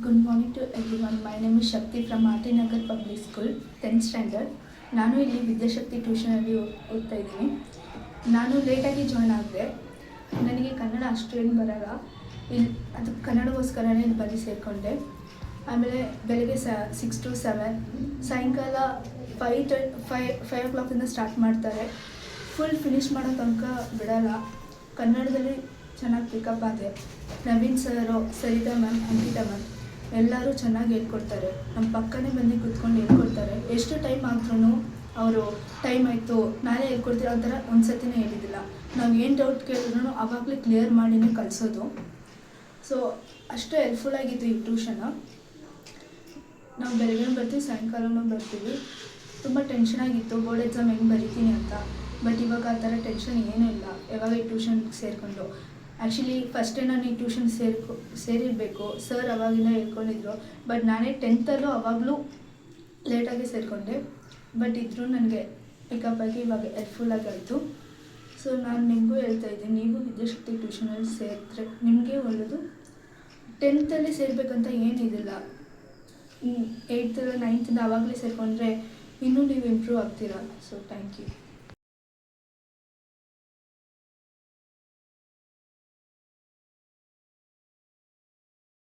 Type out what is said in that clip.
Good morning to everyone. My name is Shakti from RT Nagar Public School, 10th standard. ನಾನು ಇಲ್ಲಿ ವಿದ್ಯಾಶಕ್ತಿ ಟ್ಯೂಷನಲ್ಲಿ ಓದ್ತಾ ಇದ್ದೀನಿ. ನಾನು ಲೇಟಾಗಿ ಜಾಯ್ನ್ ಆಗಿದೆ. ನನಗೆ ಕನ್ನಡ ಅಷ್ಟೇನು ಬರಲ್ಲ. ಅದು ಕನ್ನಡಗೋಸ್ಕರನೇ ಇಲ್ಲಿ ಬಂದು ಸೇರಿಕೊಂಡೆ. ಆಮೇಲೆ ಬೆಳಗ್ಗೆ 6 to 7, ಸಾಯಂಕಾಲ 5 o'clock ಸ್ಟಾರ್ಟ್ ಮಾಡ್ತಾರೆ. ಫುಲ್ ಫಿನಿಷ್ ಮಾಡೋ ತನಕ ಬಿಡಲ್ಲ. ಕನ್ನಡದಲ್ಲಿ ಚೆನ್ನಾಗಿ ಪಿಕಪ್ ಆದೆ. ನವೀನ್ ಸರು, ಸರಿತಾ ಮ್ಯಾಮ್, ಅಂಕಿತಾ ಮ್ಯಾಮ್ ಎಲ್ಲರೂ ಚೆನ್ನಾಗಿ ಹೇಳ್ಕೊಡ್ತಾರೆ. ನಮ್ಮ ಪಕ್ಕನೇ ಬಂದು ಕೂತ್ಕೊಂಡು ಹೇಳ್ಕೊಡ್ತಾರೆ. ಎಷ್ಟು ಟೈಮ್ ಆದ್ರೂ ಅವರು ಟೈಮ್ ಆಯಿತು ನಾನೇ ಹೇಳ್ಕೊಡ್ತೀರ ಆ ಥರ ಒಂದು ಸತಿನೇ ಹೇಳಿದ್ದಿಲ್ಲ. ನಾವು ಏನು ಡೌಟ್ ಕೇಳಿದ್ರು ಆವಾಗಲೇ ಕ್ಲಿಯರ್ ಮಾಡಿನೇ ಕಲಿಸೋದು. ಸೊ ಅಷ್ಟು ಹೆಲ್ಪ್ಫುಲ್ಲಾಗಿತ್ತು ಈ ಟ್ಯೂಷನು. ನಾವು ಬೆಳಗ್ಗೆ ಬರ್ತೀವಿ, ಸಾಯಂಕಾಲನೂ ಬರ್ತೀವಿ. ತುಂಬ ಟೆನ್ಷನಾಗಿತ್ತು ಬೋರ್ಡ್ ಎಕ್ಸಾಮ್ ಹೆಂಗೆ ಬರಿತೀನಿ ಅಂತ. ಬಟ್ ಇವಾಗ ಆ ಥರ ಟೆನ್ಷನ್ ಏನೂ ಇಲ್ಲ ಯಾವಾಗ ಈ ಟ್ಯೂಷನ್ಗೆ ಸೇರಿಕೊಂಡು. ಆ್ಯಕ್ಚುಲಿ ಫಸ್ಟೇ ನಾನು ಈ ಟ್ಯೂಷನ್ ಸೇರಿರಬೇಕು. ಸರ್ ಅವಾಗಿಂದ ಹೇಳ್ಕೊಂಡಿದ್ರು. ಬಟ್ ನಾನೇ 10th ಅವಾಗಲೂ ಲೇಟಾಗಿ ಸೇರಿಕೊಂಡೆ. ಬಟ್ ಇದ್ರೂ ನನಗೆ ಪಿಕಪ್ ಆಗಿ ಇವಾಗ ಹೆಲ್ಪ್ಫುಲ್ಲಾಗಿ ಆಯಿತು. ಸೊ ನಾನು ನಿಮಗೂ ಹೇಳ್ತಾ ಇದ್ದೀನಿ, ನೀವು ವಿದ್ಯಾಶಕ್ತಿ ಟ್ಯೂಷನಲ್ಲಿ ಸೇರಿದ್ರೆ ನಿಮಗೆ ಒಳ್ಳೆಯದು. 10th ಸೇರಬೇಕಂತ ಏನಿದಿಲ್ಲ. 8th 9th ಆವಾಗಲೇ ಸೇರಿಕೊಂಡ್ರೆ ಇನ್ನೂ ನೀವು ಇಂಪ್ರೂವ್ ಆಗ್ತೀರಾ. So thank you.